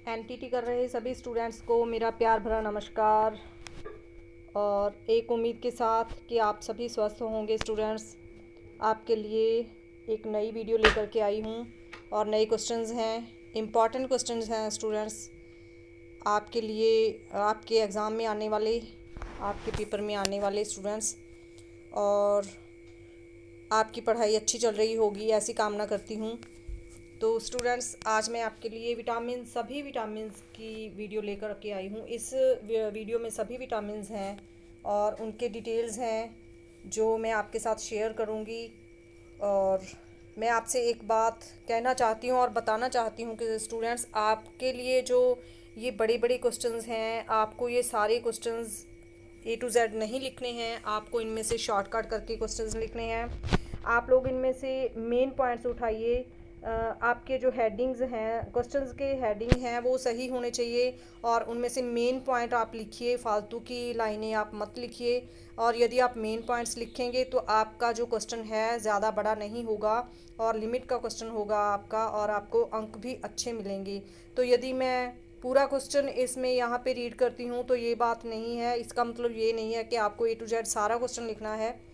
Entity कर रहे सभी स्टूडेंट्स को मेरा प्यार भरा नमस्कार। और एक उम्मीद के साथ कि आप सभी स्वस्थ होंगे स्टूडेंट्स, आपके लिए एक नई वीडियो लेकर के आई हूँ। और नए क्वेश्चंस हैं, इम्पॉर्टेंट क्वेश्चंस हैं स्टूडेंट्स, आपके लिए, आपके एग्ज़ाम में आने वाले, आपके पेपर में आने वाले स्टूडेंट्स। और आपकी पढ़ाई अच्छी चल रही होगी ऐसी कामना करती हूँ। तो स्टूडेंट्स, आज मैं आपके लिए सभी विटामिन्स की वीडियो लेकर के आई हूँ। इस वीडियो में सभी विटामिन्स हैं और उनके डिटेल्स हैं जो मैं आपके साथ शेयर करूँगी। और मैं आपसे एक बात कहना चाहती हूँ और बताना चाहती हूँ कि स्टूडेंट्स, आपके लिए जो ये बड़े बड़े क्वेश्चंस हैं, आपको ये सारे क्वेश्चंस A to Z नहीं लिखने हैं, आपको इनमें से शॉर्टकट करके क्वेश्चंस लिखने हैं। आप लोग इनमें से मेन पॉइंट्स उठाइए। आपके जो हेडिंग्स हैं, क्वेश्चंस के हेडिंग हैं, वो सही होने चाहिए और उनमें से मेन पॉइंट आप लिखिए, फालतू की लाइनें आप मत लिखिए। और यदि आप मेन पॉइंट्स लिखेंगे तो आपका जो क्वेश्चन है ज़्यादा बड़ा नहीं होगा और लिमिट का क्वेश्चन होगा आपका, और आपको अंक भी अच्छे मिलेंगे। तो यदि मैं पूरा क्वेश्चन इसमें यहाँ पे रीड करती हूँ तो ये बात नहीं है, इसका मतलब ये नहीं है कि आपको A to Z सारा क्वेश्चन लिखना है।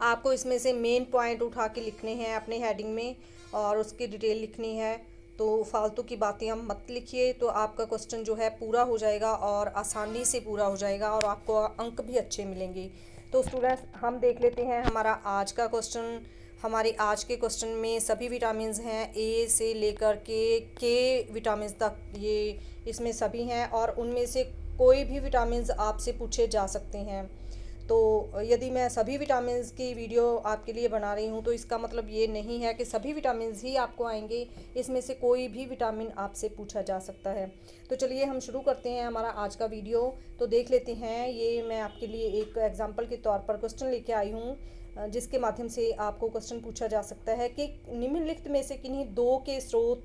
आपको इसमें से मेन पॉइंट उठा के लिखने हैं अपने हेडिंग में और उसकी डिटेल लिखनी है। तो फालतू की बातें हम मत लिखिए, तो आपका क्वेश्चन जो है पूरा हो जाएगा और आसानी से पूरा हो जाएगा और आपको अंक भी अच्छे मिलेंगे। तो स्टूडेंट्स, हम देख लेते हैं हमारा आज का क्वेश्चन। हमारे आज के क्वेश्चन में सभी विटामिन्स हैं, ए से लेकर के विटामिन्स तक, ये इसमें सभी हैं और उनमें से कोई भी विटामिन्स आपसे पूछे जा सकते हैं। तो यदि मैं सभी विटामिन्स की वीडियो आपके लिए बना रही हूँ तो इसका मतलब ये नहीं है कि सभी विटामिन्स ही आपको आएंगे, इसमें से कोई भी विटामिन आपसे पूछा जा सकता है। तो चलिए हम शुरू करते हैं हमारा आज का वीडियो। तो देख लेते हैं, ये मैं आपके लिए एक एग्जाम्पल के तौर पर क्वेश्चन लेके आई हूँ जिसके माध्यम से आपको क्वेश्चन पूछा जा सकता है कि निम्नलिखित में से किन्हीं दो के स्रोत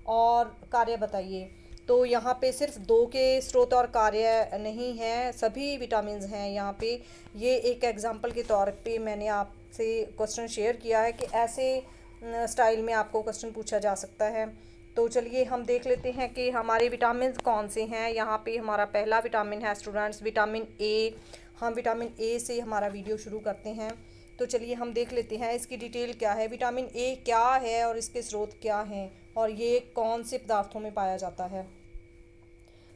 और कार्य बताइए। तो यहाँ पे सिर्फ दो के स्रोत और कार्य नहीं हैं, सभी विटामिन्स हैं यहाँ पे। ये एक एग्जाम्पल के तौर पे मैंने आपसे क्वेश्चन शेयर किया है कि ऐसे स्टाइल में आपको क्वेश्चन पूछा जा सकता है। तो चलिए हम देख लेते हैं कि हमारे विटामिन्स कौन से हैं। यहाँ पे हमारा पहला विटामिन है स्टूडेंट्स, विटामिन ए। हम विटामिन ए से हमारा वीडियो शुरू करते हैं। तो चलिए हम देख लेते हैं इसकी डिटेल क्या है, विटामिन ए क्या है और इसके स्रोत क्या हैं और ये कौन से पदार्थों में पाया जाता है।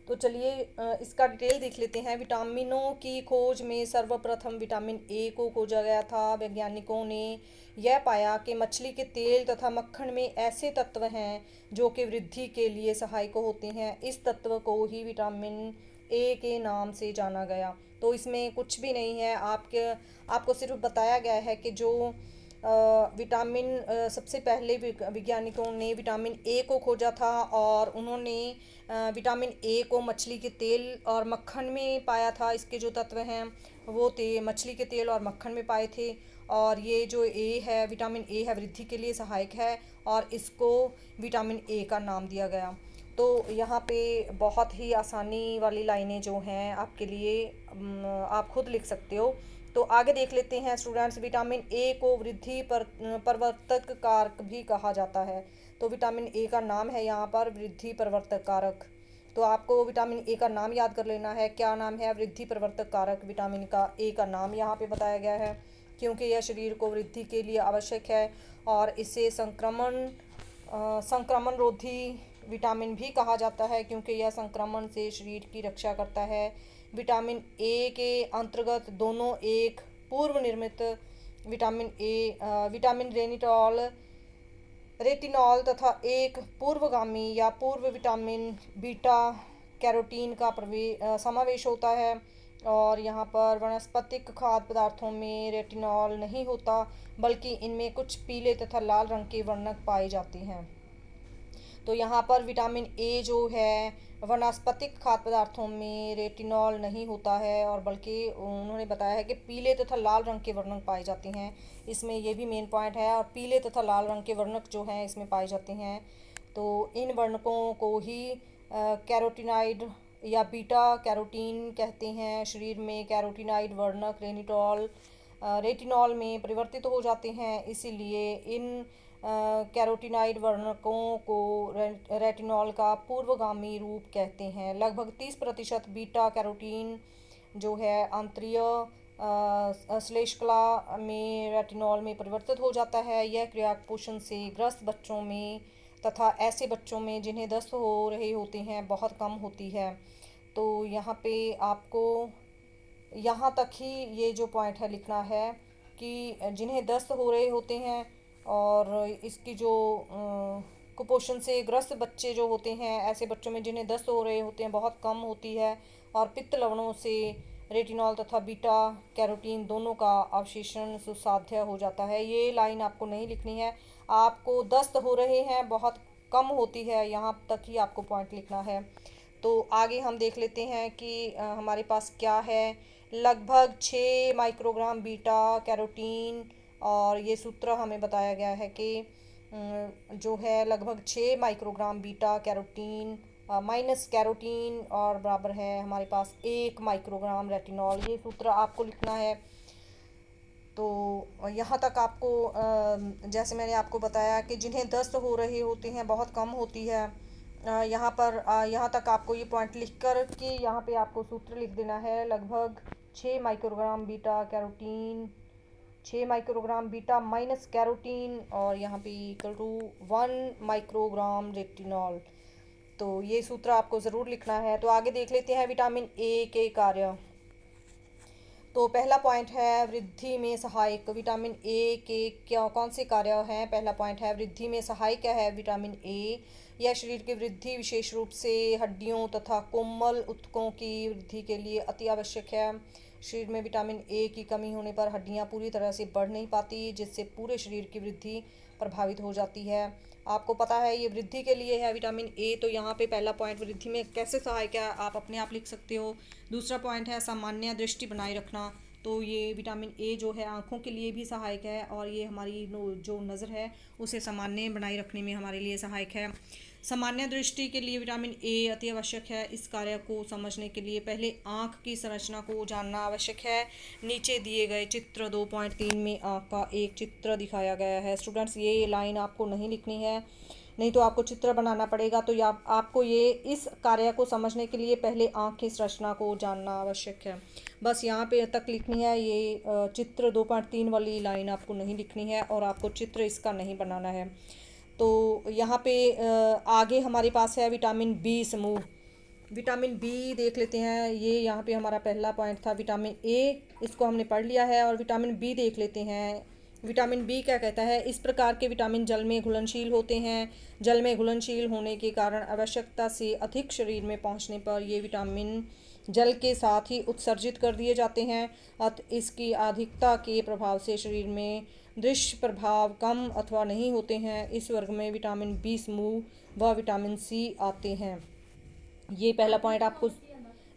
तो चलिए इसका डिटेल देख लेते हैं। विटामिनों की खोज में सर्वप्रथम विटामिन ए को खोजा गया था। वैज्ञानिकों ने यह पाया कि मछली के तेल तथा मक्खन में ऐसे तत्व हैं जो कि वृद्धि के लिए सहायक होते हैं। इस तत्व को ही विटामिन ए के नाम से जाना गया। तो इसमें कुछ भी नहीं है, आपको सिर्फ बताया गया है कि जो विटामिन सबसे पहले वैज्ञानिकों ने विटामिन ए को खोजा था और उन्होंने विटामिन ए को मछली के तेल और मक्खन में पाया था। इसके जो तत्व हैं वो मछली के तेल और मक्खन में पाए थे। और ये जो ए है, विटामिन ए है, वृद्धि के लिए सहायक है और इसको विटामिन ए का नाम दिया गया। तो यहाँ पे बहुत ही आसानी वाली लाइनें जो हैं आपके लिए, आप खुद लिख सकते हो। तो आगे देख लेते हैं स्टूडेंट्स, विटामिन ए को वृद्धि प्रवर्तक कारक भी कहा जाता है। तो विटामिन ए का नाम है यहाँ पर वृद्धि प्रवर्तक कारक। तो आपको विटामिन ए का नाम याद कर लेना है। क्या नाम है? वृद्धि प्रवर्तक कारक विटामिन का ए का नाम यहाँ पे बताया गया है, क्योंकि यह शरीर को वृद्धि के लिए आवश्यक है और इसे संक्रमण रोधी विटामिन भी कहा जाता है, क्योंकि यह संक्रमण से शरीर की रक्षा करता है। विटामिन ए के अंतर्गत दोनों एक पूर्व निर्मित विटामिन रेटिनॉल तथा एक पूर्वगामी या पूर्व विटामिन बीटा कैरोटीन का समावेश होता है। और यहाँ पर वनस्पतिक खाद्य पदार्थों में रेटिनॉल नहीं होता, बल्कि इनमें कुछ पीले तथा लाल रंग के वर्णक पाए जाते हैं। तो यहाँ पर विटामिन ए जो है वनस्पतिक खाद्य पदार्थों में रेटिनॉल नहीं होता है और बल्कि उन्होंने बताया है कि पीले तथा लाल रंग के वर्णक पाए जाते हैं। इसमें ये भी मेन पॉइंट है, और पीले तथा लाल रंग के वर्णक जो हैं इसमें पाए जाते हैं। तो इन वर्णकों को ही कैरोटीनाइड या बीटा कैरोटीन कहते हैं। शरीर में कैरोटीनाइड वर्णक रेटिनॉल में परिवर्तित हो जाते हैं, इसीलिए इन कैरोटीनाइड वर्णकों को रेटिनॉल का पूर्वगामी रूप कहते हैं। लगभग 30% बीटा कैरोटीन जो है आंतरीय श्लेष्मला में रेटिनॉल में परिवर्तित हो जाता है। यह क्रिया कुपोषण से ग्रस्त बच्चों में तथा ऐसे बच्चों में जिन्हें दस्त हो रहे होते हैं बहुत कम होती है। तो यहाँ पे आपको यहाँ तक ही ये जो पॉइंट है लिखना है कि जिन्हें दस्त हो रहे होते हैं और इसकी जो कुपोषण से ग्रस्त बच्चे जो होते हैं, ऐसे बच्चों में जिन्हें दस्त हो रहे होते हैं बहुत कम होती है और पित्त लवणों से रेटिनॉल तथा बीटा कैरोटीन दोनों का अवशोषण सुसाध्य हो जाता है। ये लाइन आपको नहीं लिखनी है, आपको दस्त हो रहे हैं बहुत कम होती है, यहाँ तक ही आपको पॉइंट लिखना है। तो आगे हम देख लेते हैं कि हमारे पास क्या है। लगभग 6 माइक्रोग्राम बीटा कैरोटीन, और ये सूत्र हमें बताया गया है कि जो है लगभग 6 microgram beta carotene minus carotene और बराबर है हमारे पास 1 माइक्रोग्राम रेटिनॉल। ये सूत्र आपको लिखना है। तो यहाँ तक आपको जैसे मैंने आपको बताया कि जिन्हें दस्त हो रहे होते हैं बहुत कम होती है, यहाँ तक आपको ये पॉइंट लिख कर कि यहाँ पे आपको सूत्र लिख देना है। लगभग 6 microgram beta carotene, 6 microgram beta minus carotene और यहाँ पे इक्वल टू 1 माइक्रोग्राम रेटिनॉल। तो ये सूत्र आपको ज़रूर लिखना है। तो आगे देख लेते हैं विटामिन ए के कार्य। तो पहला पॉइंट है वृद्धि में सहायक। विटामिन ए के क्या कौन से कार्य हैं? पहला पॉइंट है वृद्धि में सहायक है विटामिन ए। यह शरीर की वृद्धि, विशेष रूप से हड्डियों तथा कोमल ऊतकों की वृद्धि के लिए अति आवश्यक है। शरीर में विटामिन ए की कमी होने पर हड्डियां पूरी तरह से बढ़ नहीं पाती, जिससे पूरे शरीर की वृद्धि प्रभावित हो जाती है। आपको पता है ये वृद्धि के लिए है विटामिन ए। तो यहाँ पे पहला पॉइंट वृद्धि में कैसे सहायक है आप अपने आप लिख सकते हो। दूसरा पॉइंट है सामान्य दृष्टि बनाए रखना। तो ये विटामिन ए जो है आँखों के लिए भी सहायक है और ये हमारी जो नज़र है उसे सामान्य बनाए रखने में हमारे लिए सहायक है। सामान्य दृष्टि के लिए विटामिन ए अति आवश्यक है। इस कार्य को समझने के लिए पहले आँख की संरचना को जानना आवश्यक है। नीचे दिए गए चित्र 2.3 में आँख का एक चित्र दिखाया गया है। स्टूडेंट्स ये लाइन आपको नहीं लिखनी है, नहीं तो आपको चित्र बनाना पड़ेगा। तो आपको ये इस कार्य को समझने के लिए पहले आँख की संरचना को जानना आवश्यक है। बस यहाँ पे तक लिखनी है। ये चित्र 2.3 वाली लाइन आपको नहीं लिखनी है और आपको चित्र इसका नहीं बनाना है। तो यहाँ पे आगे हमारे पास है विटामिन बी समूह। विटामिन बी देख लेते हैं। ये यहाँ पे हमारा पहला पॉइंट था विटामिन ए, इसको हमने पढ़ लिया है। और विटामिन बी देख लेते हैं। विटामिन बी क्या कहता है? इस प्रकार के विटामिन जल में घुलनशील होते हैं। जल में घुलनशील होने के कारण आवश्यकता से अधिक शरीर में पहुँचने पर ये विटामिन जल के साथ ही उत्सर्जित कर दिए जाते हैं। अतः इसकी अधिकता के प्रभाव से शरीर में दृश्य प्रभाव कम अथवा नहीं होते हैं। इस वर्ग में विटामिन बी समूह व विटामिन सी आते हैं। ये पहला पॉइंट आपको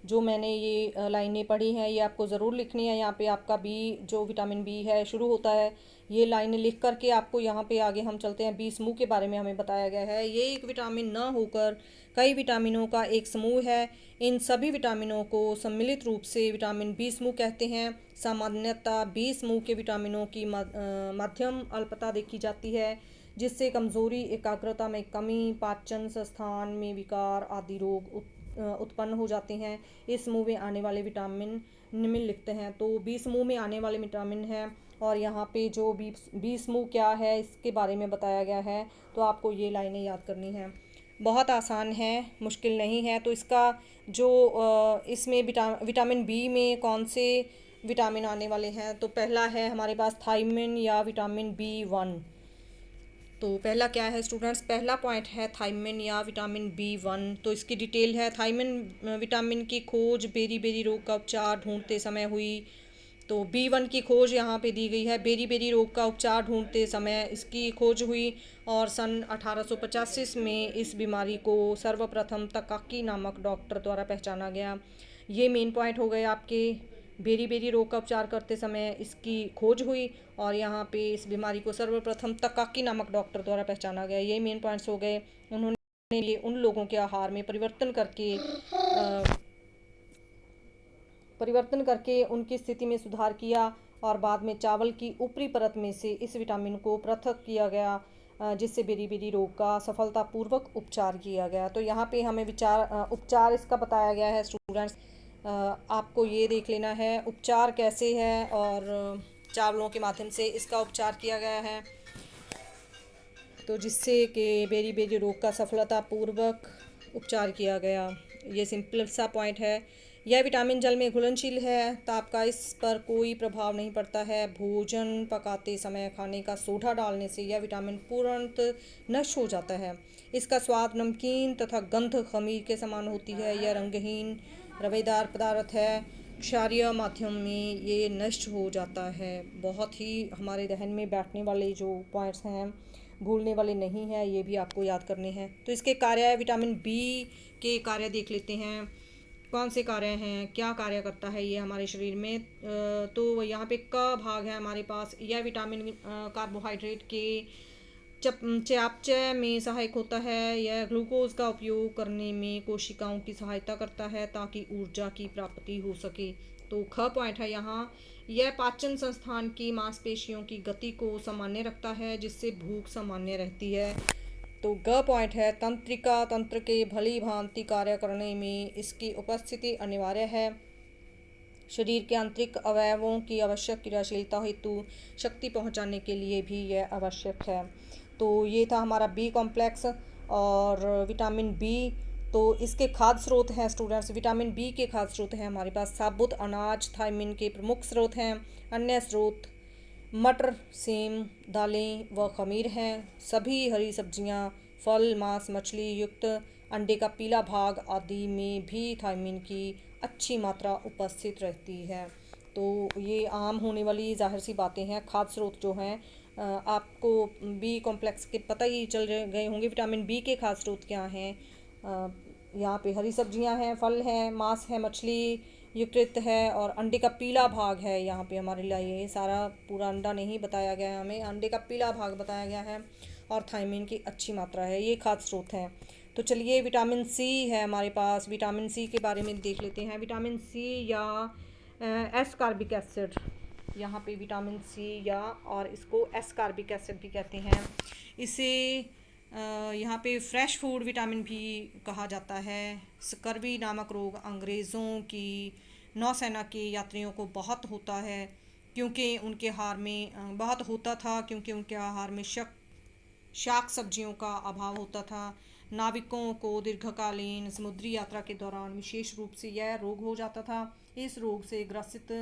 जो मैंने ये लाइनें पढ़ी हैं ये आपको ज़रूर लिखनी है। यहाँ पे आपका बी जो विटामिन बी है शुरू होता है। ये लाइनें लिख करके आपको यहाँ पे आगे हम चलते हैं। बी समूह के बारे में हमें बताया गया है। ये एक विटामिन न होकर कई विटामिनों का एक समूह है। इन सभी विटामिनों को सम्मिलित रूप से विटामिन बी समूह कहते हैं। सामान्यतः बी समूह के विटामिनों की मध्यम अल्पता देखी जाती है, जिससे कमजोरी, एकाग्रता में कमी, पाचन स्थान में विकार आदि रोग उत्पन्न हो जाते हैं। इस समूह में आने वाले विटामिन निम्नलिखित हैं। तो बी समूह में आने वाले विटामिन हैं और यहाँ पे जो बी समूह क्या है इसके बारे में बताया गया है। तो आपको ये लाइनें याद करनी है। बहुत आसान है, मुश्किल नहीं है। तो इसका जो इसमें विटामिन बी में कौन से विटामिन आने वाले हैं? तो पहला है हमारे पास थायमिन या विटामिन B1। तो पहला क्या है स्टूडेंट्स? पहला पॉइंट है थायमिन या विटामिन B1। तो इसकी डिटेल है। थायमिन विटामिन की खोज बेरी रोग का उपचार ढूंढते समय हुई। तो B1 की खोज यहाँ पे दी गई है। बेरी रोग का उपचार ढूंढते समय इसकी खोज हुई और सन 1885 में इस बीमारी को सर्वप्रथम तकाकी नामक डॉक्टर द्वारा पहचाना गया। ये मेन पॉइंट हो गए आपके। बेरी रोग का उपचार करते समय इसकी खोज हुई और यहाँ पे इस बीमारी को सर्वप्रथम तकाकी नामक डॉक्टर द्वारा पहचाना गया। ये मेन पॉइंट्स हो गए। उन्होंने ये उन लोगों के आहार में परिवर्तन करके उनकी स्थिति में सुधार किया और बाद में चावल की ऊपरी परत में से इस विटामिन को पृथक किया गया। जिससे बेरी-बेरी रोग का सफलतापूर्वक उपचार किया गया। तो यहाँ पे हमें उपचार इसका बताया गया है स्टूडेंट्स। आपको ये देख लेना है उपचार कैसे है और चावलों के माध्यम से इसका उपचार किया गया है, तो जिससे कि बेरी-बेरी रोग का सफलतापूर्वक उपचार किया गया। ये सिंपल सा पॉइंट है। यह विटामिन जल में घुलनशील है, ताप का इस पर कोई प्रभाव नहीं पड़ता है। भोजन पकाते समय खाने का सोडा डालने से यह विटामिन तुरंत नष्ट हो जाता है। इसका स्वाद नमकीन तथा गंध खमीर के समान होती है। यह रंगहीन रवेदार पदार्थ है, क्षारीय माध्यम में ये नष्ट हो जाता है। बहुत ही हमारे दहन में बैठने वाले जो पॉइंट्स हैं, भूलने वाले नहीं हैं, ये भी आपको याद करने हैं। तो इसके कार्य, विटामिन बी के कार्य देख लेते हैं। कौन से कार्य हैं, क्या कार्य करता है ये हमारे शरीर में। तो यहाँ पे क भाग है हमारे पास। यह विटामिन कार्बोहाइड्रेट के चयापचय में सहायक होता है। यह ग्लूकोज का उपयोग करने में कोशिकाओं की सहायता करता है ताकि ऊर्जा की प्राप्ति हो सके। तो ख पॉइंट है यहाँ, यह पाचन संस्थान की मांसपेशियों की गति को सामान्य रखता है, जिससे भूख सामान्य रहती है। तो ग पॉइंट है, तंत्रिका तंत्र के भली भांति कार्य करने में इसकी उपस्थिति अनिवार्य है। शरीर के आंतरिक अवयवों की आवश्यक क्रियाशीलता हेतु शक्ति पहुंचाने के लिए भी यह आवश्यक है। तो ये था हमारा बी कॉम्प्लेक्स और विटामिन बी। तो इसके खाद्य स्रोत हैं स्टूडेंट्स। विटामिन बी के खाद्य स्रोत हैं हमारे पास साबुत अनाज, थायमिन के प्रमुख स्रोत हैं। अन्य स्रोत मटर, सेम, दालें व खमीर हैं। सभी हरी सब्जियां, फल, मांस, मछली युक्त अंडे का पीला भाग आदि में भी थायमिन की अच्छी मात्रा उपस्थित रहती है। तो ये आम होने वाली जाहिर सी बातें हैं। खाद्य स्रोत जो हैं, आपको बी कॉम्प्लेक्स के पता ही चल गए होंगे विटामिन बी के खाद्य स्रोत क्या हैं। यहाँ पे हरी सब्जियां हैं, फल हैं, मांस है, मछली युक्त है और अंडे का पीला भाग है। यहाँ पे हमारे लिए ये सारा पूरा अंडा नहीं बताया गया है, हमें अंडे का पीला भाग बताया गया है और थायमिन की अच्छी मात्रा है। ये खाद्य स्रोत हैं। तो चलिए विटामिन सी है हमारे पास। विटामिन सी के बारे में देख लेते हैं। विटामिन सी या एसकार्बिक एसिड, यहाँ पे विटामिन सी या और इसको एसकार्बिक एसिड भी कहते हैं। इसे यहाँ पे फ्रेश फूड विटामिन भी कहा जाता है। स्कर्वी नामक रोग अंग्रेज़ों की नौसेना के यात्रियों को बहुत होता है, क्योंकि उनके आहार में बहुत होता था क्योंकि उनके आहार में शाक सब्जियों का अभाव होता था। नाविकों को दीर्घकालीन समुद्री यात्रा के दौरान विशेष रूप से यह रोग हो जाता था। इस रोग से ग्रसित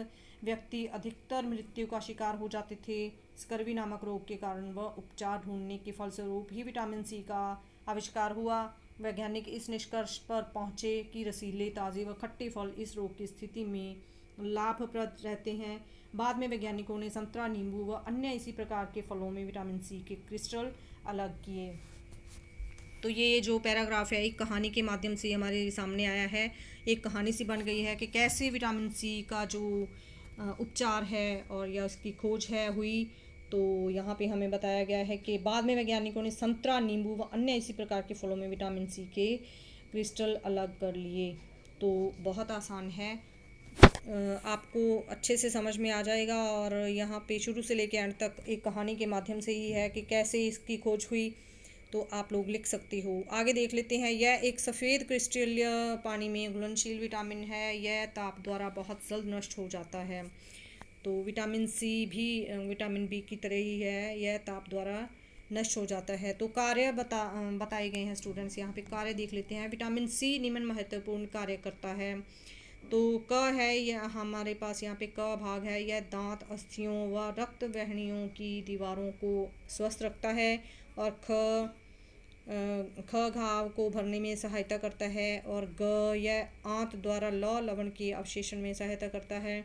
व्यक्ति अधिकतर मृत्यु का शिकार हो जाते थे। स्कर्वी नामक रोग के कारण वह उपचार ढूंढने के फलस्वरूप ही विटामिन सी का आविष्कार हुआ। वैज्ञानिक इस निष्कर्ष पर पहुंचे कि रसीले, ताज़े व खट्टे फल इस रोग की स्थिति में लाभप्रद रहते हैं। बाद में वैज्ञानिकों ने संतरा, नींबू व अन्य इसी प्रकार के फलों में विटामिन सी के क्रिस्टल अलग किए। तो ये जो पैराग्राफ है एक कहानी के माध्यम से हमारे सामने आया है। एक कहानी सी बन गई है कि कैसे विटामिन सी का जो उपचार है और या उसकी खोज है हुई। तो यहाँ पे हमें बताया गया है कि बाद में वैज्ञानिकों ने संतरा, नींबू व अन्य इसी प्रकार के फलों में विटामिन सी के क्रिस्टल अलग कर लिए। तो बहुत आसान है, आपको अच्छे से समझ में आ जाएगा। और यहाँ पे शुरू से लेकर अंत तक एक कहानी के माध्यम से ही है कि कैसे इसकी खोज हुई, तो आप लोग लिख सकते हो। आगे देख लेते हैं। यह एक सफ़ेद क्रिस्टलीय पानी में घुलनशील विटामिन है। यह ताप द्वारा बहुत जल्द नष्ट हो जाता है। तो विटामिन सी भी विटामिन बी की तरह ही है, यह ताप द्वारा नष्ट हो जाता है। तो कार्य बताए गए हैं स्टूडेंट्स। यहाँ पे कार्य देख लेते हैं। विटामिन सी निम्न महत्वपूर्ण कार्य करता है। तो क है, यह हमारे पास यहाँ पे क भाग है। यह दांत, अस्थियों व रक्त वाहिनियों की दीवारों को स्वस्थ रखता है। और ख घाव को भरने में सहायता करता है। और ग यह आंत द्वारा लौह लवण के अवशेषण में सहायता करता है।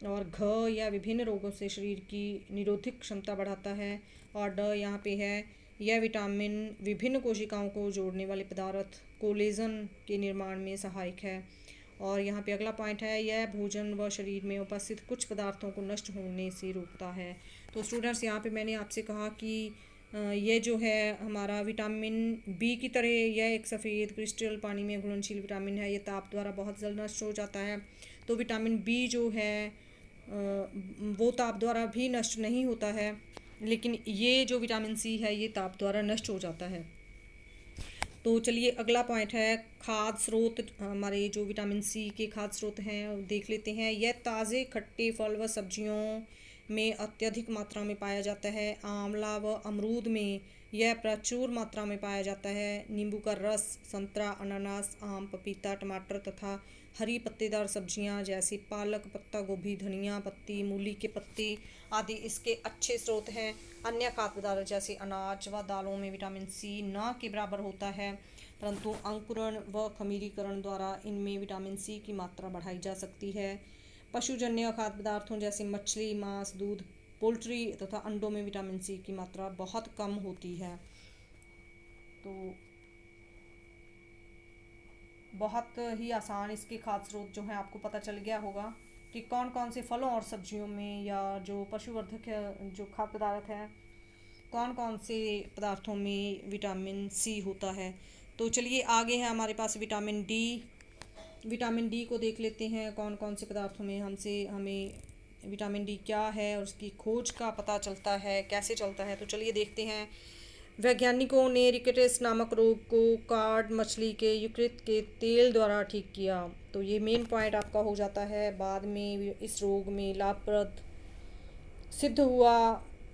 और घ यह विभिन्न रोगों से शरीर की निरोधक क्षमता बढ़ाता है। और ड यहाँ पे है, यह विटामिन विभिन्न कोशिकाओं को जोड़ने वाले पदार्थ कोलेजन के निर्माण में सहायक है। और यहाँ पे अगला पॉइंट है, यह भोजन व शरीर में उपस्थित कुछ पदार्थों को नष्ट होने से रोकता है। तो स्टूडेंट्स, यहाँ पे मैंने आपसे कहा कि यह जो है हमारा विटामिन बी की तरह यह एक सफ़ेद क्रिस्टल पानी में घुलनशील विटामिन है। यह ताप द्वारा बहुत जल्द नष्ट हो जाता है। तो विटामिन बी जो है वो ताप द्वारा भी नष्ट नहीं होता है। लेकिन ये जो विटामिन सी है ये ताप द्वारा नष्ट हो जाता है। तो चलिए अगला पॉइंट है खाद्य स्रोत। हमारे जो विटामिन सी के खाद्य स्रोत हैं वो देख लेते हैं। यह ताज़े खट्टे फल व सब्जियों में अत्यधिक मात्रा में पाया जाता है। आंवला व अमरूद में यह प्रचुर मात्रा में पाया जाता है। नींबू का रस, संतरा, अनानास, आम, पपीता, टमाटर तथा हरी पत्तेदार सब्जियां जैसे पालक, पत्ता गोभी, धनिया पत्ती, मूली के पत्ते आदि इसके अच्छे स्रोत हैं। अन्य खाद्य पदार्थ जैसे अनाज व दालों में विटामिन सी न के बराबर होता है, परंतु अंकुरण व खमीरीकरण द्वारा इनमें विटामिन सी की मात्रा बढ़ाई जा सकती है। पशुजन्य खाद्य पदार्थों जैसे मछली, मांस, दूध, पोल्ट्री तथा अंडों में विटामिन सी की मात्रा बहुत कम होती है। तो बहुत ही आसान इसके खाद्य स्रोत जो हैं आपको पता चल गया होगा कि कौन कौन से फलों और सब्जियों में या जो पशुवर्धक जो खाद्य पदार्थ हैं कौन कौन से पदार्थों में विटामिन सी होता है। तो चलिए आगे है हमारे पास विटामिन डी। विटामिन डी को देख लेते हैं कौन कौन से पदार्थों में हमें विटामिन डी क्या है और उसकी खोज का पता चलता है, कैसे चलता है। तो चलिए देखते हैं। वैज्ञानिकों ने रिकेट्स नामक रोग को कार्ड मछली के यकृत के तेल द्वारा ठीक किया। तो ये मेन पॉइंट आपका हो जाता है। बाद में इस रोग में लाभप्रद सिद्ध हुआ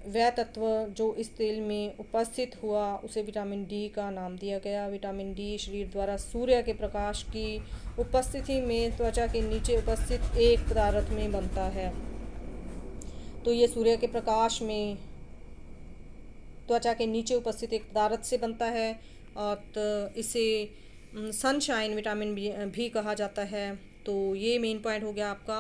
वह तत्व जो इस तेल में उपस्थित हुआ उसे विटामिन डी का नाम दिया गया। विटामिन डी शरीर द्वारा सूर्य के प्रकाश की उपस्थिति में त्वचा के नीचे उपस्थित एक पदार्थ में बनता है। तो ये सूर्य के प्रकाश में त्वचा के नीचे उपस्थित एक पदार्थ से बनता है और तो इसे सनशाइन विटामिन भी कहा जाता है। तो ये मेन पॉइंट हो गया आपका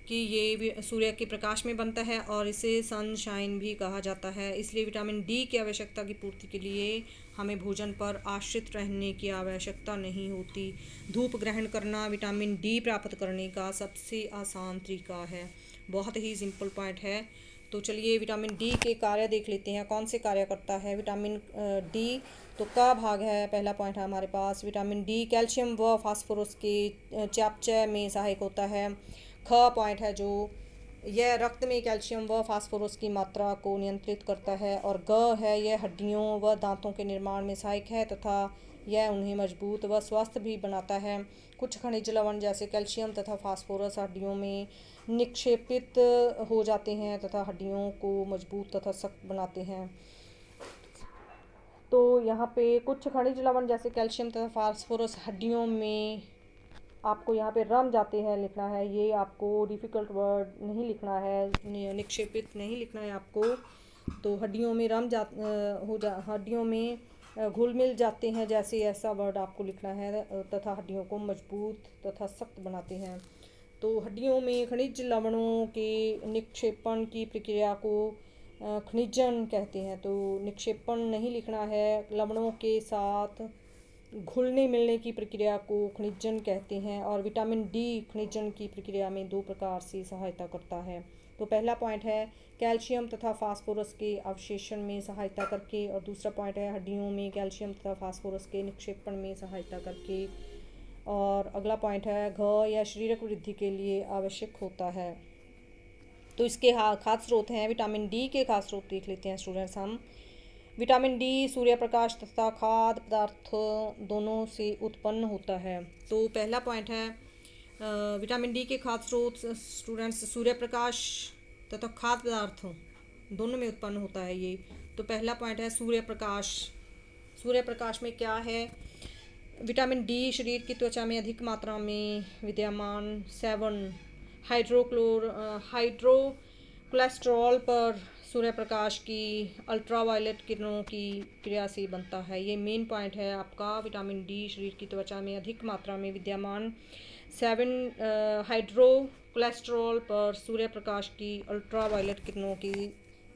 कि ये सूर्य के प्रकाश में बनता है और इसे सनशाइन भी कहा जाता है। इसलिए विटामिन डी की आवश्यकता की पूर्ति के लिए हमें भोजन पर आश्रित रहने की आवश्यकता नहीं होती। धूप ग्रहण करना विटामिन डी प्राप्त करने का सबसे आसान तरीका है। बहुत ही सिंपल पॉइंट है। तो चलिए विटामिन डी के कार्य देख लेते हैं, कौन से कार्य करता है विटामिन डी। तो का भाग है, पहला पॉइंट है हमारे पास विटामिन डी कैल्शियम व फास्फोरस के चयापचय में सहायक होता है। ख पॉइंट है जो यह रक्त में कैल्शियम व फास्फोरस की मात्रा को नियंत्रित करता है। और ग है यह हड्डियों व दांतों के निर्माण में सहायक है तथा यह उन्हें मजबूत व स्वस्थ भी बनाता है। कुछ खनिज लवण जैसे कैल्शियम तथा फास्फोरस हड्डियों में निक्षेपित हो जाते हैं तथा हड्डियों को मजबूत तथा सख्त बनाते हैं। तो यहाँ पे कुछ खनिज लवण जैसे कैल्शियम तथा फास्फोरस हड्डियों में आपको यहाँ पे रम जाते हैं लिखना है। ये आपको डिफ़िकल्ट वर्ड नहीं लिखना है, निक्षेपित नहीं लिखना है आपको। तो हड्डियों में हड्डियों में घुल मिल जाते हैं जैसे ऐसा वर्ड आपको लिखना है तथा हड्डियों को मजबूत तथा सख्त बनाते हैं। तो हड्डियों में खनिज लवणों के निक्षेपण की प्रक्रिया को खनिजन कहते हैं। तो निक्षेपण नहीं लिखना है, लवणों के साथ घुलने मिलने की प्रक्रिया को खनिजन कहते हैं। और विटामिन डी खनिजन की प्रक्रिया में दो प्रकार से सहायता करता है। तो पहला पॉइंट है कैल्शियम तथा फास्फोरस के अवशेषण में सहायता करके, और दूसरा पॉइंट है हड्डियों में कैल्शियम तथा फास्फोरस के निक्षेपण में सहायता करके। और अगला पॉइंट है घ या शारीरिक वृद्धि के लिए आवश्यक होता है। तो इसके खाद्य स्रोत हैं। विटामिन डी के खाद्य स्रोत देख लेते हैं स्टूडेंट्स हम। विटामिन डी सूर्य प्रकाश तथा खाद्य पदार्थ दोनों से उत्पन्न होता है। तो पहला पॉइंट है विटामिन डी के खाद्य स्रोत स्टूडेंट्स सूर्य प्रकाश तथा खाद्य पदार्थ दोनों में उत्पन्न होता है ये। तो पहला पॉइंट है सूर्य प्रकाश। सूर्य प्रकाश में क्या है, विटामिन डी शरीर की त्वचा में अधिक मात्रा में विद्यमान 7 हाइड्रो कोलेस्ट्रॉल पर सूर्य प्रकाश की अल्ट्रावायलेट किरणों की क्रिया से बनता है। ये मेन पॉइंट है आपका। विटामिन डी शरीर की त्वचा में अधिक मात्रा में विद्यमान 7 हाइड्रो कोलेस्ट्रॉल पर सूर्य प्रकाश की अल्ट्रावायलेट किरणों की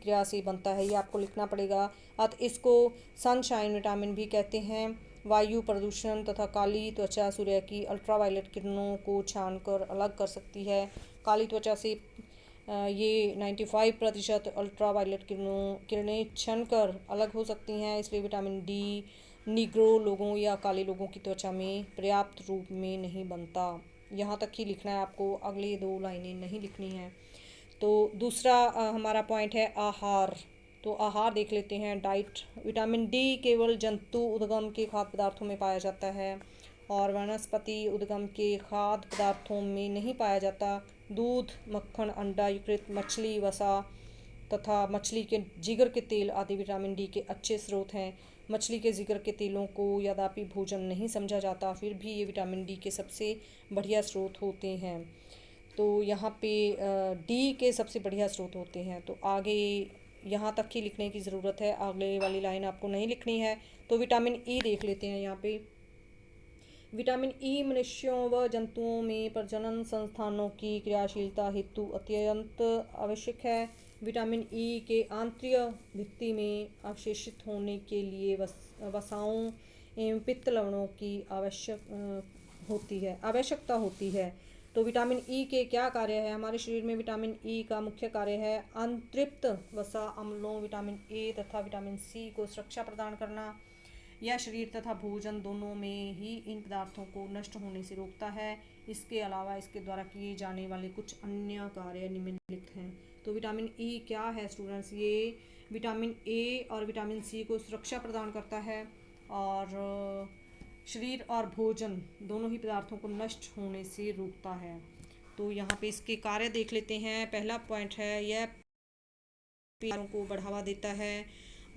क्रिया से बनता है। ये आपको लिखना पड़ेगा। अतः इसको सनशाइन विटामिन भी कहते हैं। वायु प्रदूषण तथा काली त्वचा सूर्य की अल्ट्रावायलेट किरणों को छानकर अलग कर सकती है। काली त्वचा से ये 95% अल्ट्रावायलेट किरणें छनकर अलग हो सकती हैं। इसलिए विटामिन डी निग्रो लोगों या काले लोगों की त्वचा में पर्याप्त रूप में नहीं बनता। यहाँ तक ही लिखना है आपको, अगले 2 लाइनें नहीं लिखनी हैं। तो दूसरा हमारा पॉइंट है आहार। तो आहार देख लेते हैं, डाइट। विटामिन डी केवल जंतु उद्गम के खाद्य पदार्थों में पाया जाता है और वनस्पति उद्गम के खाद्य पदार्थों में नहीं पाया जाता। दूध, मक्खन, अंडा, यकृत, मछली वसा तथा मछली के जिगर के तेल आदि विटामिन डी के अच्छे स्रोत हैं। मछली के जिगर के तेलों को यद्यपि भोजन नहीं समझा जाता, फिर भी ये विटामिन डी के सबसे बढ़िया स्रोत होते हैं। तो यहाँ पे डी के सबसे बढ़िया स्रोत होते हैं। तो आगे यहाँ तक ही लिखने की ज़रूरत है, अगले वाली लाइन आपको नहीं लिखनी है। तो विटामिन ई देख लेते हैं यहाँ पे। विटामिन ई मनुष्यों व जंतुओं में प्रजनन संस्थानों की क्रियाशीलता हेतु अत्यंत आवश्यक है। विटामिन ई के आंतरिक भित्ति में अवशेषित होने के लिए वसाओं एवं पित्त लवणों की आवश्यकता होती है। तो विटामिन ई के क्या कार्य है? हमारे शरीर में विटामिन ई का मुख्य कार्य है अतृप्त वसा अम्लों विटामिन ए तथा विटामिन सी को सुरक्षा प्रदान करना। यह शरीर तथा भोजन दोनों में ही इन पदार्थों को नष्ट होने से रोकता है। इसके अलावा इसके द्वारा किए जाने वाले कुछ अन्य कार्य निम्नलिखित हैं। तो विटामिन ई क्या है स्टूडेंट्स? ये विटामिन ए और विटामिन सी को सुरक्षा प्रदान करता है और शरीर और भोजन दोनों ही पदार्थों को नष्ट होने से रोकता है। तो यहाँ पे इसके कार्य देख लेते हैं। पहला पॉइंट है, यह पेशियों को बढ़ावा देता है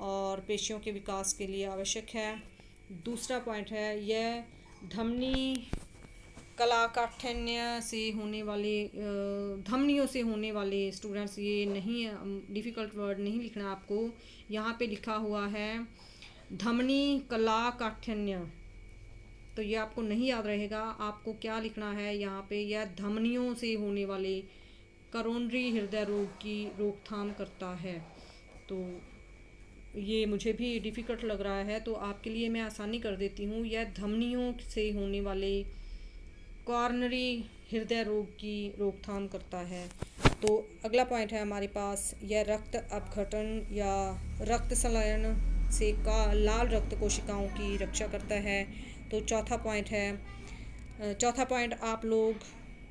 और पेशियों के विकास के लिए आवश्यक है। दूसरा पॉइंट है, यह धमनी कलाकाठिन्य से होने वाले धमनियों से होने वाले स्टूडेंट्स, ये नहीं डिफ़िकल्ट वर्ड नहीं लिखना आपको, यहाँ पे लिखा हुआ है धमनी कलाकाठिन्य, तो ये आपको नहीं याद रहेगा। आपको क्या लिखना है यहाँ पे? यह धमनियों से होने वाले करोनरी हृदय रोग की रोकथाम करता है। तो ये मुझे भी डिफ़िकल्ट लग रहा है, तो आपके लिए मैं आसानी कर देती हूँ। यह धमनियों से होने वाले कॉर्नरी हृदय रोग की रोकथाम करता है। तो अगला पॉइंट है हमारे पास, यह रक्त अपघटन या रक्त संलयन से लाल रक्त कोशिकाओं की रक्षा करता है। तो चौथा पॉइंट आप लोग,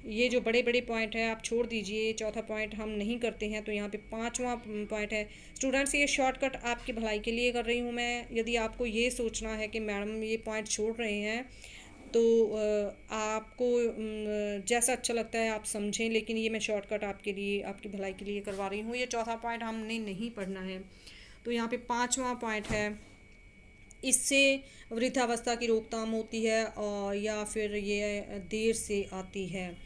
ये जो बड़े बड़े पॉइंट है आप छोड़ दीजिए, चौथा पॉइंट हम नहीं करते हैं। तो यहाँ पे पांचवा पॉइंट है स्टूडेंट्स, ये शॉर्टकट आपकी भलाई के लिए कर रही हूँ मैं। यदि आपको ये सोचना है कि मैडम ये पॉइंट छोड़ रहे हैं, तो आपको जैसा अच्छा लगता है आप समझें, लेकिन ये मैं शॉर्टकट आपके लिए, आपकी भलाई के लिए करवा रही हूँ। ये चौथा पॉइंट हमने नहीं पढ़ना है। तो यहाँ पे पांचवा पॉइंट है, इससे वृद्धावस्था की रोकथाम होती है और या फिर ये देर से आती है।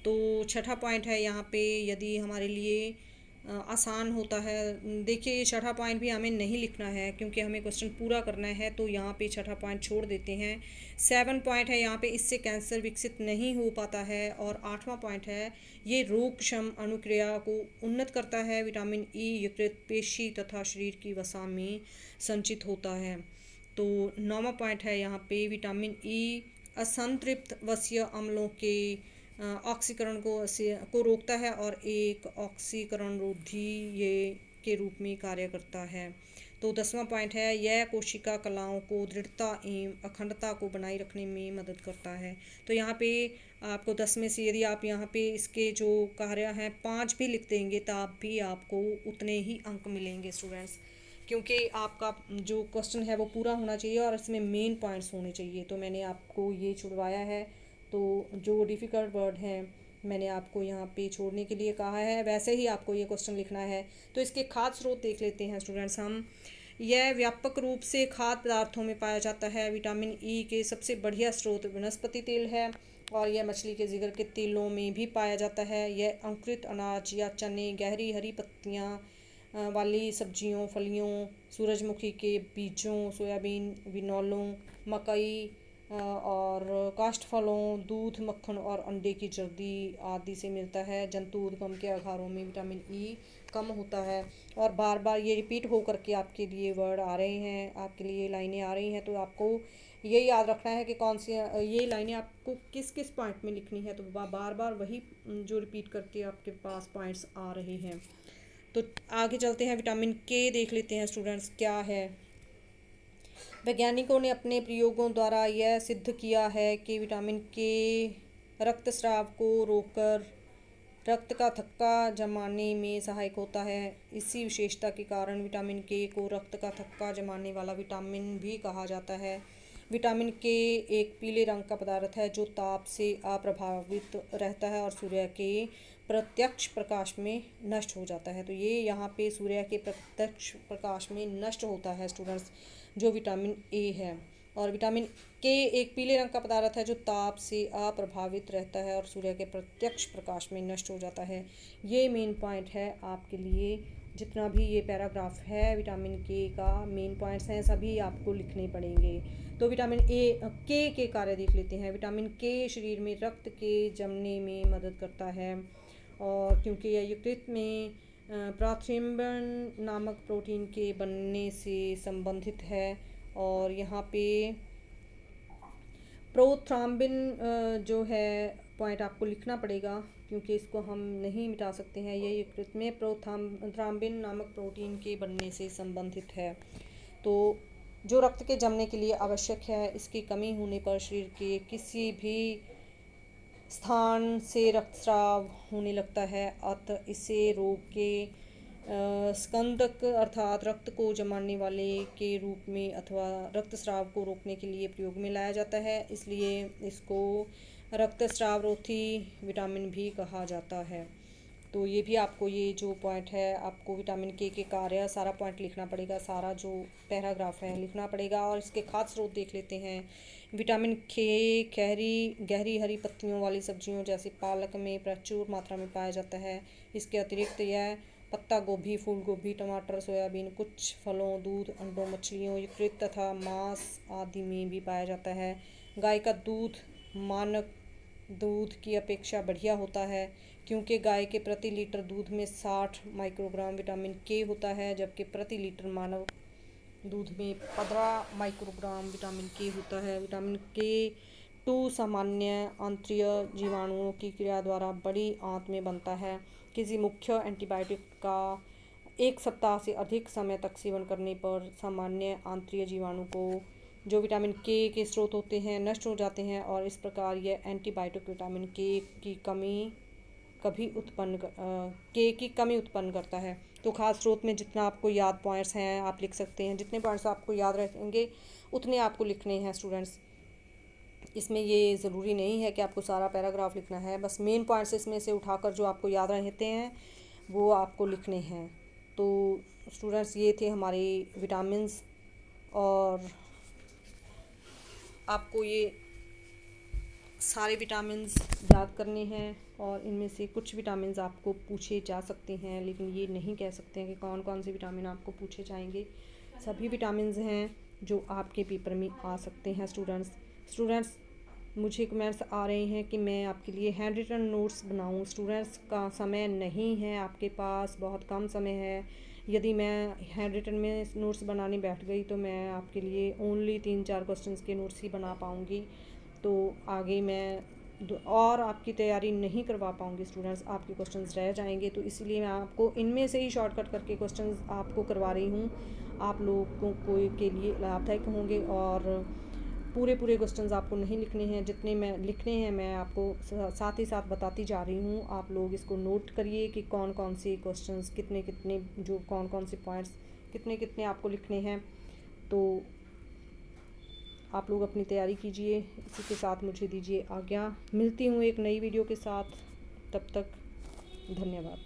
तो छठा पॉइंट है यहाँ पे, यदि हमारे लिए आसान होता है, देखिए ये छठा पॉइंट भी हमें नहीं लिखना है क्योंकि हमें क्वेश्चन पूरा करना है, तो यहाँ पे छठा पॉइंट छोड़ देते हैं। 7 पॉइंट है यहाँ पे, इससे कैंसर विकसित नहीं हो पाता है। और 8वां पॉइंट है, ये रोग क्षम अनुक्रिया को उन्नत करता है। विटामिन ई यकृत, पेशी तथा शरीर की वसा में संचित होता है। तो 9वां पॉइंट है यहाँ पे, विटामिन ई असंतृप्त वसीय अम्लों के ऑक्सीकरण को रोकता है और एक ऑक्सीकरण रोधी ये के रूप में कार्य करता है। तो 10वां पॉइंट है, यह कोशिका कलाओं को दृढ़ता एवं अखंडता को बनाए रखने में मदद करता है। तो यहाँ पे आपको 10 में से यदि आप यहाँ पे इसके जो कार्य हैं 5 भी लिख देंगे तब भी आपको उतने ही अंक मिलेंगे स्टूडेंट्स, क्योंकि आपका जो क्वेश्चन है वो पूरा होना चाहिए और इसमें मेन पॉइंट्स होने चाहिए। तो मैंने आपको ये छुड़वाया है। तो जो डिफ़िकल्ट वर्ड हैं मैंने आपको यहाँ पे छोड़ने के लिए कहा है, वैसे ही आपको ये क्वेश्चन लिखना है। तो इसके खाद्य स्रोत देख लेते हैं स्टूडेंट्स हम। यह व्यापक रूप से खाद्य पदार्थों में पाया जाता है। विटामिन ई के सबसे बढ़िया स्रोत वनस्पति तेल है और यह मछली के जिगर के तेलों में भी पाया जाता है। यह अंकुरित अनाज या चने, गहरी हरी पत्तियाँ वाली सब्जियों, फलियों, सूरजमुखी के बीजों, सोयाबीन, बिनौलों, मकई और काष्ठफलों, दूध, मक्खन और अंडे की जर्दी आदि से मिलता है। जंतु उद्गम के आहारों में विटामिन ई कम होता है। और बार बार ये रिपीट होकर के आपके लिए वर्ड आ रहे हैं, आपके लिए लाइनें आ रही हैं, तो आपको ये याद रखना है कि कौन सी ये लाइनें आपको किस किस पॉइंट में लिखनी है। तो बार बार वही जो रिपीट करके आपके पास पॉइंट्स आ रहे हैं। तो आगे चलते हैं, विटामिन के देख लेते हैं स्टूडेंट्स क्या है। वैज्ञानिकों ने अपने प्रयोगों द्वारा यह सिद्ध किया है कि विटामिन के रक्तस्राव को रोककर रक्त का थक्का जमाने में सहायक होता है। इसी विशेषता के कारण विटामिन के को रक्त का थक्का जमाने वाला विटामिन भी कहा जाता है। विटामिन के एक पीले रंग का पदार्थ है जो ताप से अप्रभावित रहता है और सूर्य के प्रत्यक्ष प्रकाश में नष्ट हो जाता है। तो ये यहाँ पे सूर्य के प्रत्यक्ष प्रकाश में नष्ट होता है स्टूडेंट्स, जो विटामिन ए है। और विटामिन के एक पीले रंग का पदार्थ है जो ताप से अप्रभावित रहता है और सूर्य के प्रत्यक्ष प्रकाश में नष्ट हो जाता है। ये मेन पॉइंट है आपके लिए। जितना भी ये पैराग्राफ है विटामिन के मेन पॉइंट्स हैं, सभी आपको लिखने पड़ेंगे। तो विटामिन के कार्य देख लेते हैं। विटामिन के शरीर में रक्त के जमने में मदद करता है, और क्योंकि यह यकृत में प्रोथ्राम्बिन नामक प्रोटीन के बनने से संबंधित है। और यहाँ पे प्रोथ्राम्बिन जो है पॉइंट आपको लिखना पड़ेगा, क्योंकि इसको हम नहीं मिटा सकते हैं। ये यकृत में प्रोथ्राम्बिन नामक प्रोटीन के बनने से संबंधित है। तो जो रक्त के जमने के लिए आवश्यक है, इसकी कमी होने पर शरीर के किसी भी स्थान से रक्तस्राव होने लगता है। अतः इसे रोग के स्कंदक अर्थात रक्त को जमाने वाले के रूप में अथवा रक्तस्राव को रोकने के लिए प्रयोग में लाया जाता है। इसलिए इसको रक्तस्राव रोधी विटामिन भी कहा जाता है। तो ये भी आपको ये जो पॉइंट है आपको विटामिन के कार्य सारा पॉइंट लिखना पड़ेगा, सारा जो पैराग्राफ है लिखना पड़ेगा। और इसके खाद्य स्रोत देख लेते हैं। विटामिन के गहरी हरी पत्तियों वाली सब्जियों जैसे पालक में प्रचुर मात्रा में पाया जाता है। इसके अतिरिक्त यह पत्ता गोभी, फूल गोभी, टमाटर, सोयाबीन, कुछ फलों, दूध, अंडों, मछलियों, यकृत तथा मांस आदि में भी पाया जाता है। गाय का दूध मानक दूध की अपेक्षा बढ़िया होता है, क्योंकि गाय के प्रति लीटर दूध में 60 माइक्रोग्राम विटामिन के होता है, जबकि प्रति लीटर मानव दूध में 15 माइक्रोग्राम विटामिन के होता है। विटामिन के 2 सामान्य आंत्रिय जीवाणुओं की क्रिया द्वारा बड़ी आंत में बनता है। किसी मुख्य एंटीबायोटिक का 1 सप्ताह से अधिक समय तक सेवन करने पर सामान्य आंत्रिय जीवाणु को जो विटामिन के स्रोत होते हैं नष्ट हो जाते हैं, और इस प्रकार यह एंटीबायोटिक विटामिन के की कमी उत्पन्न करता है। तो खास स्रोत में जितना आपको याद पॉइंट्स हैं आप लिख सकते हैं। जितने पॉइंट्स आपको याद रहेंगे उतने आपको लिखने हैं स्टूडेंट्स। इसमें ये ज़रूरी नहीं है कि आपको सारा पैराग्राफ लिखना है, बस मेन पॉइंट्स इसमें से उठाकर जो आपको याद रहते हैं वो आपको लिखने हैं। तो स्टूडेंट्स ये थे हमारे विटामिन्स, और आपको ये सारे विटामिन्स याद करने हैं। और इनमें से कुछ विटामिन्स आपको पूछे जा सकते हैं, लेकिन ये नहीं कह सकते हैं कि कौन कौन से विटामिन आपको पूछे जाएंगे। सभी विटामिन्स हैं जो आपके पेपर में आ सकते हैं स्टूडेंट्स मुझे कमेंट्स आ रहे हैं कि मैं आपके लिए हैंड रिटन नोट्स बनाऊं। स्टूडेंट्स का समय नहीं है, आपके पास बहुत कम समय है। यदि मैं हैंड रिटन में नोट्स बनाने बैठ गई तो मैं आपके लिए ओनली 3-4 क्वेश्चंस के नोट्स ही बना पाऊँगी। तो आगे मैं और आपकी तैयारी नहीं करवा पाऊँगी स्टूडेंट्स, आपके क्वेश्चंस रह जाएंगे। तो इसलिए मैं आपको इनमें से ही शॉर्टकट करके क्वेश्चंस आपको करवा रही हूँ। आप लोगों को के लिए लाभदायक होंगे, और पूरे क्वेश्चंस आपको नहीं लिखने हैं, जितने मैं लिखने हैं मैं आपको साथ ही साथ बताती जा रही हूँ। आप लोग इसको नोट करिए कि कौन कौन से क्वेश्चंस कितने जो कौन कौन से पॉइंट्स कितने आपको लिखने हैं। तो आप लोग अपनी तैयारी कीजिए। इसी के साथ मुझे दीजिए आज्ञा। मिलती हूँ एक नई वीडियो के साथ, तब तक धन्यवाद।